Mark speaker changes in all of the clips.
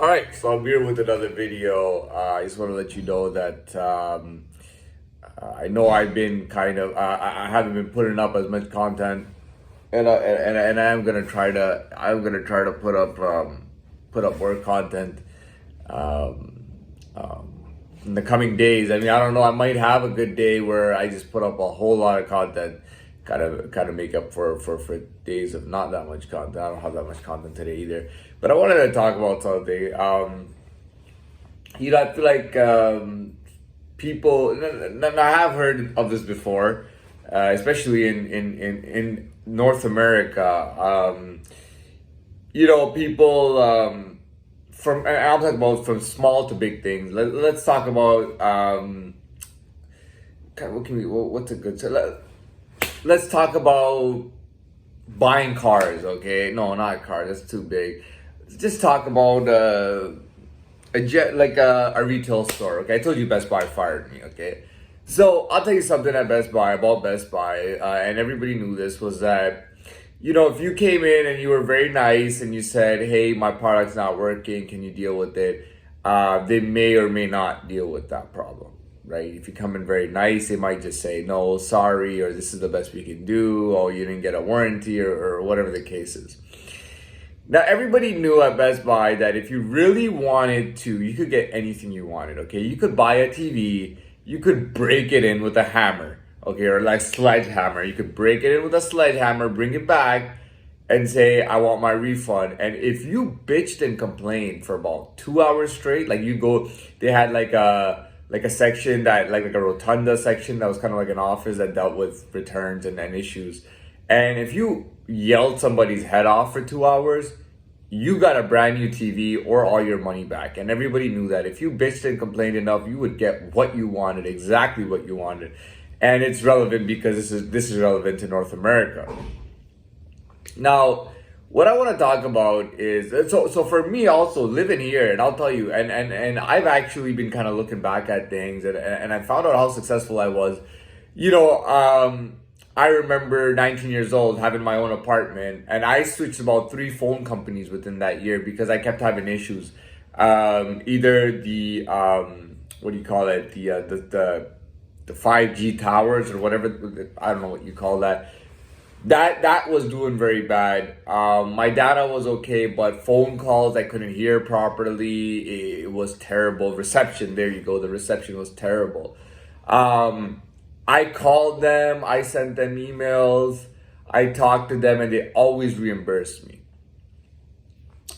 Speaker 1: All right, so I'm here with another video. I just want to let you know that I know I've been I haven't been putting up as much content, and I'm gonna try to put up more content um, in the coming days. I mean, I don't know. I might have a good day where I just put up a whole lot of content, kind of make up for days of not that much content. I don't have that much content today either. But I wanted to talk about something. I feel like people. And I have heard of this before, especially in North America. People. And I'm talking about from small to big things. Let's talk about what's a good. Let's talk about buying cars. Okay, no, not cars. That's too big. Let's just talk about a retail store. Okay, I told you Best Buy fired me. Okay, so I'll tell you something about Best Buy, and everybody knew this was that. If you came in and you were very nice and you said, "Hey, my product's not working. Can you deal with it?" They may or may not deal with that problem, right? If you come in very nice, they might just say, "No, sorry," or "This is the best we can do," or "You didn't get a warranty," or whatever the case is. Now, everybody knew at Best Buy that if you really wanted to, you could get anything you wanted, okay? You could buy a TV, you could break it in with a hammer, okay, or like sledgehammer. You could break it in with a sledgehammer, bring it back, and say, "I want my refund." And if you bitched and complained for about 2 hours straight, they had like a section like a rotunda section that was kind of like an office that dealt with returns and issues. And if you yelled somebody's head off for 2 hours, you got a brand new TV or all your money back. And everybody knew that. If you bitched and complained enough, you would get what you wanted, exactly what you wanted. And it's relevant because this is relevant to North America. Now, what I want to talk about is so for me also living here, and I'll tell you, and I've actually been kind of looking back at things, and I found out how successful I was. I remember 19 years old having my own apartment, and I switched about 3 phone companies within that year because I kept having issues. Either the what do you call it, the 5G towers or whatever, I don't know what you call that. That was doing very bad. My data was okay, but phone calls I couldn't hear properly. It was terrible. Reception, there you go. The reception was terrible. I called them, I sent them emails, I talked to them, and they always reimbursed me.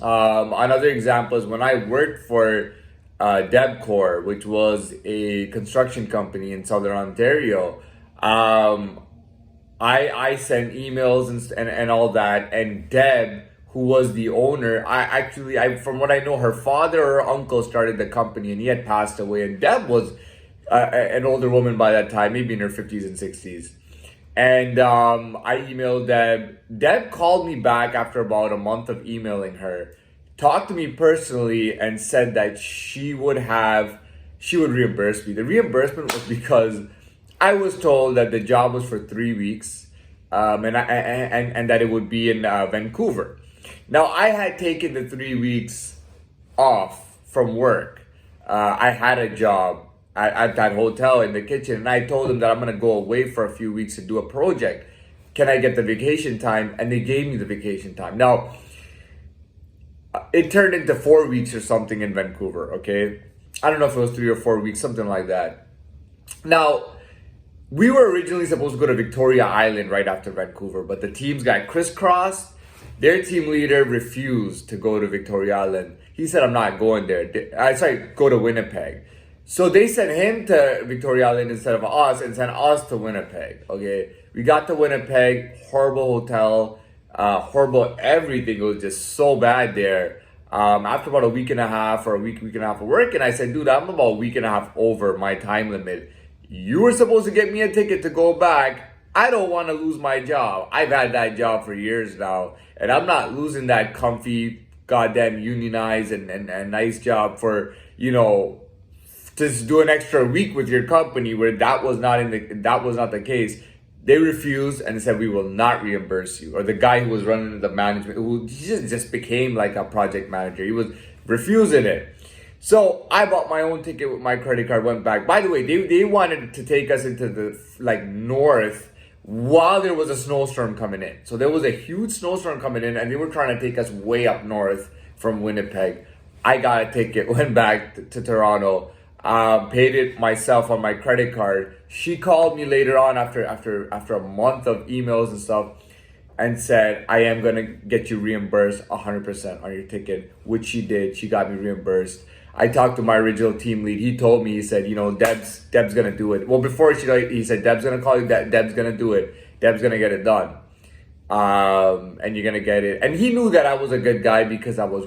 Speaker 1: Another example is when I worked for Debcor, which was a construction company in Southern Ontario. I sent emails and all that, and Deb, who was the owner, from what I know, her father or uncle started the company, and he had passed away, and Deb was an older woman by that time, maybe in her 50s and 60s. And I emailed Deb. Deb called me back after about a month of emailing her, talked to me personally, and said that she would reimburse me. The reimbursement was because I was told that the job was for 3 weeks, and that it would be in Vancouver. Now, I had taken the 3 weeks off from work. I had a job at that hotel in the kitchen, and I told them that I'm going to go away for a few weeks to do a project. Can I get the vacation time? And they gave me the vacation time. Now, it turned into 4 weeks or something in Vancouver, okay? I don't know if it was 3 or 4 weeks, something like that. Now, we were originally supposed to go to Victoria Island right after Vancouver, but the teams got crisscrossed. Their team leader refused to go to Victoria Island. He said, "I'm not going there." Go to Winnipeg. So they sent him to Victoria Island instead of us, and sent us to Winnipeg. Okay, we got to Winnipeg, horrible hotel, horrible everything. It was just so bad there. After about a week and a half or a week and a half of work, and I said, "Dude, I'm about a week and a half over my time limit. You were supposed to get me a ticket to go back. I don't want to lose my job. I've had that job for years now, and I'm not losing that comfy, goddamn unionized and nice job for, just do an extra week with your company," where that was not the case. They refused and said, "We will not reimburse you." Or the guy who was running the management, who he just became like a project manager. He was refusing it. So I bought my own ticket with my credit card, went back. By the way, they wanted to take us into the like north while there was a snowstorm coming in. So there was a huge snowstorm coming in and they were trying to take us way up north from Winnipeg. I got a ticket, went back to Toronto, paid it myself on my credit card. She called me later on after a month of emails and stuff and said, I am going to get you reimbursed 100% on your ticket, which she did. She got me reimbursed. I talked to my original team lead. He told me, he said, you know, Deb's going to do it. Well, before he said, Deb's going to call you, Deb's going to do it. Deb's going to get it done. And you're going to get it. And he knew that I was a good guy because I was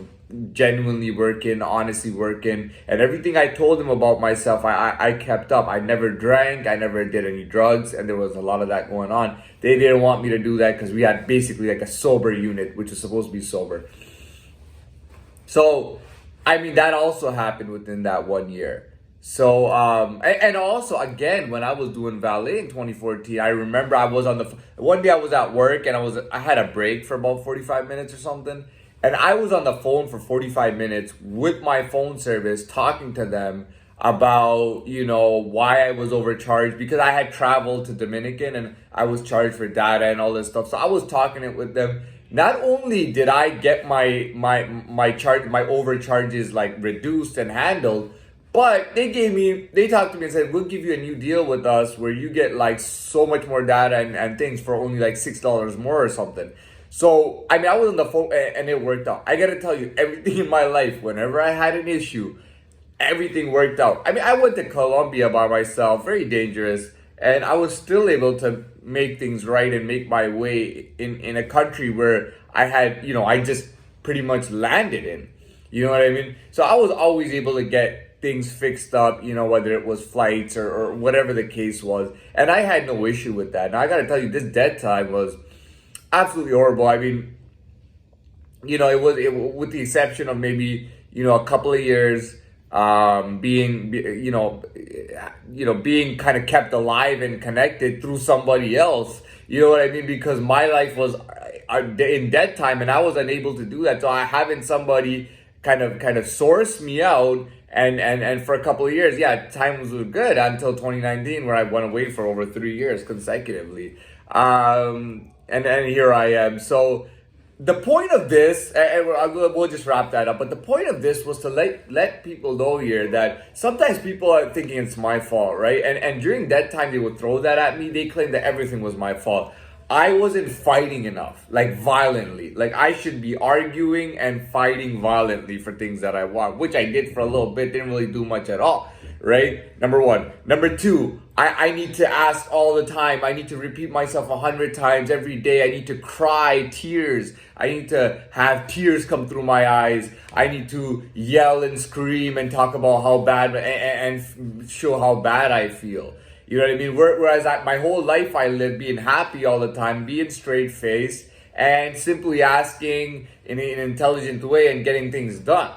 Speaker 1: genuinely working, honestly working. And everything I told him about myself, I kept up. I never drank. I never did any drugs. And there was a lot of that going on. They didn't want me to do that because we had basically like a sober unit, which was supposed to be sober. So, I mean, that also happened within that 1 year. So, and also, again, when I was doing valet in 2014, I remember I was on one day I was at work and I had a break for about 45 minutes or something. And I was on the phone for 45 minutes with my phone service talking to them about, you know, why I was overcharged because I had traveled to Dominican and I was charged for data and all this stuff. So I was talking it with them. Not only did I get my overcharges like reduced and handled, but they talked to me and said, we'll give you a new deal with us where you get like so much more data and things for only like $6 more or something. So, I mean, I was on the phone and it worked out. I gotta tell you, everything in my life, whenever I had an issue, everything worked out. I mean, I went to Colombia by myself, very dangerous, and I was still able to make things right and make my way in a country where I had, you know, I just pretty much landed in. You know what I mean? So I was always able to get things fixed up, you know, whether it was flights or whatever the case was. And I had no issue with that. Now, I gotta tell you, this dead time was absolutely horrible. I mean, you know, it was with the exception of maybe, you know, a couple of years being kind of kept alive and connected through somebody else. You know what I mean? Because my life was in dead time and I was unable to do that. So having somebody kind of source me out and for a couple of years, yeah, times were good until 2019 where I went away for over 3 years consecutively. And here I am. So the point of this, and we'll just wrap that up, but the point of this was to let people know here that sometimes people are thinking it's my fault, right? And during that time, they would throw that at me. They claimed that everything was my fault. I wasn't fighting enough, like violently. Like I should be arguing and fighting violently for things that I want, which I did for a little bit, didn't really do much at all, right? Number one. Number two, I need to ask all the time. I need to repeat myself 100 times every day. I need to cry tears. I need to have tears come through my eyes. I need to yell and scream and talk about how bad and show how bad I feel. You know what I mean? Whereas my whole life I lived being happy all the time, being straight-faced, and simply asking in an intelligent way and getting things done,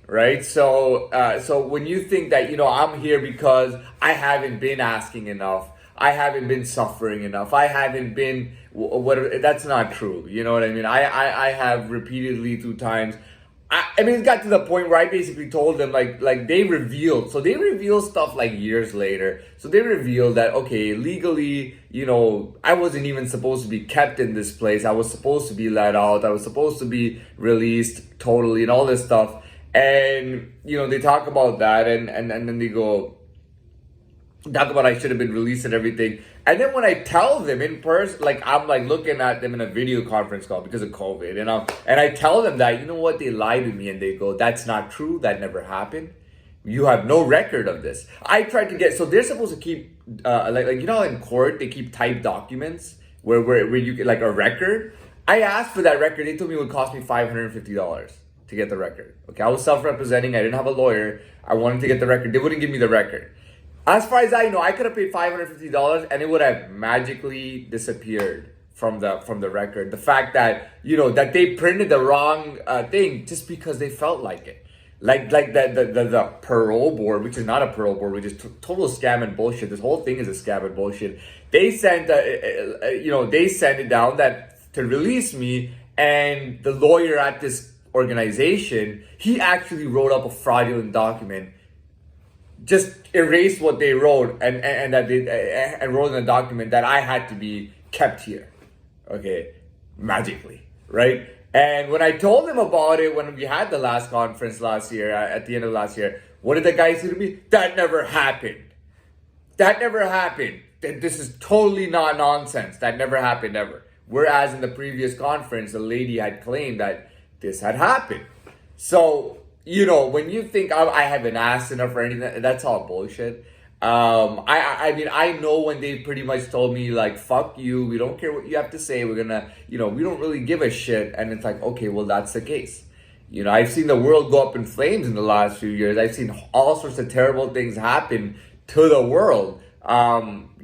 Speaker 1: right? So when you think that, you know, I'm here because I haven't been asking enough, I haven't been suffering enough, I haven't been whatever, that's not true. You know what I mean? I have repeatedly through times. I mean, it got to the point where I basically told them, like they revealed stuff like years later. So they revealed that, okay, legally, you know, I wasn't even supposed to be kept in this place. I was supposed to be let out. I was supposed to be released totally and all this stuff. And, you know, they talk about that and then they talk about I should have been released and everything. And then when I tell them in person, like I'm like looking at them in a video conference call because of COVID, and I tell them that, you know what, they lie to me and they go, that's not true, that never happened. You have no record of this. I tried to get, so they're supposed to keep like you know, in court they keep typed documents where you get like a record. I asked for that record. They told me it would cost me $550 to get the record. Okay, I was self-representing. I didn't have a lawyer. I wanted to get the record. They wouldn't give me the record. As far as I know, I could have paid $550 and it would have magically disappeared from the record. The fact that, you know, that they printed the wrong thing just because they felt like it. Like the parole board, which is not a parole board, which is total scam and bullshit. This whole thing is a scam and bullshit. They sent, they sent it down that to release me, and the lawyer at this organization, he actually wrote up a fraudulent document, just erased what they wrote and wrote in a document that I had to be kept here, okay, magically, right? And when I told him about it, when we had the last conference last year, at the end of last year, what did the guy say to me? That never happened. That never happened. This is totally not nonsense. That never happened ever. Whereas in the previous conference, the lady had claimed that this had happened. So, you know, when you think I haven't asked enough or anything, that's all bullshit. I mean, I know when they pretty much told me, like, fuck you, we don't care what you have to say, we're gonna, you know, we don't really give a shit. And it's like, okay, well, that's the case. You know, I've seen the world go up in flames in the last few years. I've seen all sorts of terrible things happen to the world.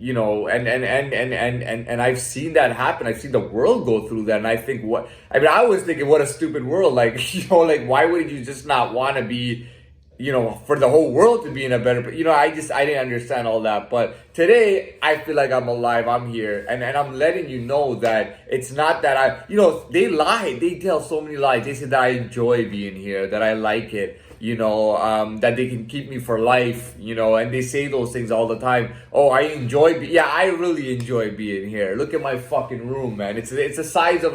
Speaker 1: You know, and I've seen that happen. I've seen the world go through that. And I think I was thinking, what a stupid world. Like, you know, like, why would you just not want to be, you know, for the whole world to be in a better, you know, I didn't understand all that. But today I feel like I'm alive, I'm here, and I'm letting you know that it's not that you know, they lie, they tell so many lies. They say that I enjoy being here, that I like it, you know, that they can keep me for life, you know, and they say those things all the time. Oh, I enjoy, yeah, I really enjoy being here. Look at my fucking room, man. It's the size of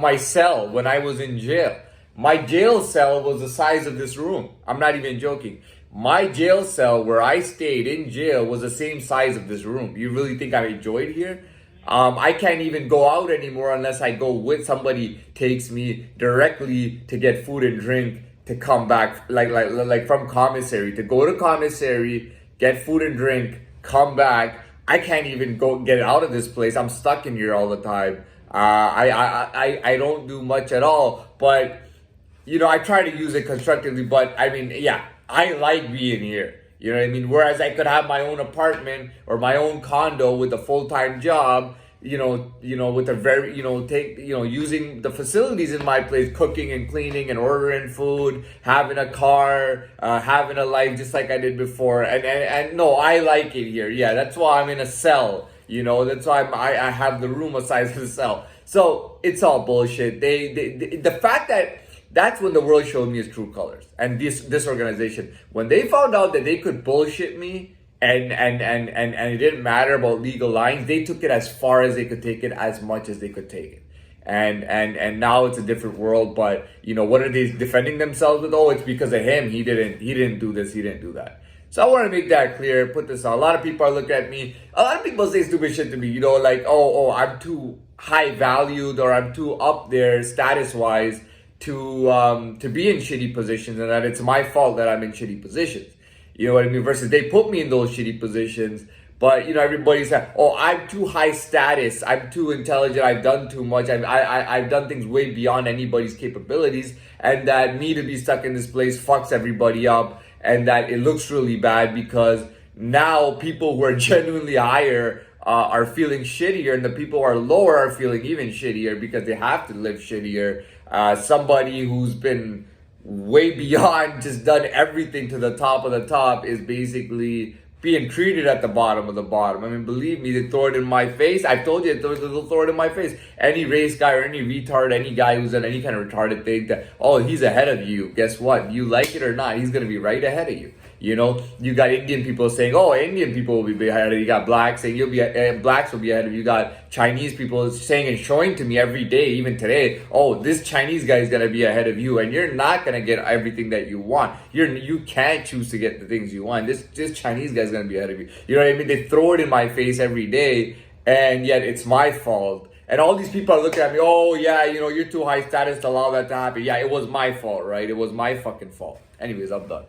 Speaker 1: my cell when I was in jail. My jail cell was the size of this room. I'm not even joking. My jail cell where I stayed in jail was the same size of this room. You really think I enjoyed here? I can't even go out anymore unless I go with somebody takes me directly to get food and drink to come back, like from commissary, to go to commissary, get food and drink, come back. I can't even go get out of this place. I'm stuck in here all the time. I don't do much at all, but you know, I try to use it constructively. But I mean, yeah, I like being here. You know what I mean? Whereas I could have my own apartment or my own condo with a full-time job, you know, with a very, you know, using the facilities in my place, cooking and cleaning and ordering food, having a car, having a life just like I did before. And no, I like it here. Yeah, that's why I'm in a cell. You know, that's why I have the room the size of the cell. So it's all bullshit. The fact that that's when the world showed me its true colors. And this organization, when they found out that they could bullshit me and it didn't matter about legal lines, they took it as far as they could take it, as much as they could take it. And now it's a different world. But you know, what are they defending themselves with? Oh, it's because of him. He didn't do this, he didn't do that. So I want to make that clear, put this on. A lot of people are looking at me. A lot of people say stupid shit to me, you know, like, oh, I'm too high valued or I'm too up there status wise to be in shitty positions, and that it's my fault that I'm in shitty positions. You know what I mean? Versus they put me in those shitty positions, but you know, everybody's like, oh, I'm too high status, I'm too intelligent, I've done too much, I've done things way beyond anybody's capabilities, and that me to be stuck in this place fucks everybody up, and that it looks really bad because now people who are genuinely higher are feeling shittier, and the people who are lower are feeling even shittier because they have to live shittier. Somebody who's been way beyond, just done everything to the top of the top, is basically being treated at the bottom of the bottom. I mean, believe me, they throw it in my face. I've told you, they'll throw it in my face. Any race guy or any retard, any guy who's done any kind of retarded thing that, oh, he's ahead of you. Guess what? You like it or not, he's going to be right ahead of you. You know, you got Indian people saying, oh, Indian people will be ahead of you. You got blacks saying blacks will be ahead of you. You got Chinese people saying and showing to me every day, even today, oh, this Chinese guy is going to be ahead of you. And you're not going to get everything that you want. You can't choose to get the things you want. This Chinese guy is going to be ahead of you. You know what I mean? They throw it in my face every day, and yet it's my fault. And all these people are looking at me, oh, yeah, you know, you're too high status to allow that to happen. Yeah, it was my fault, right? It was my fucking fault. Anyways, I'm done.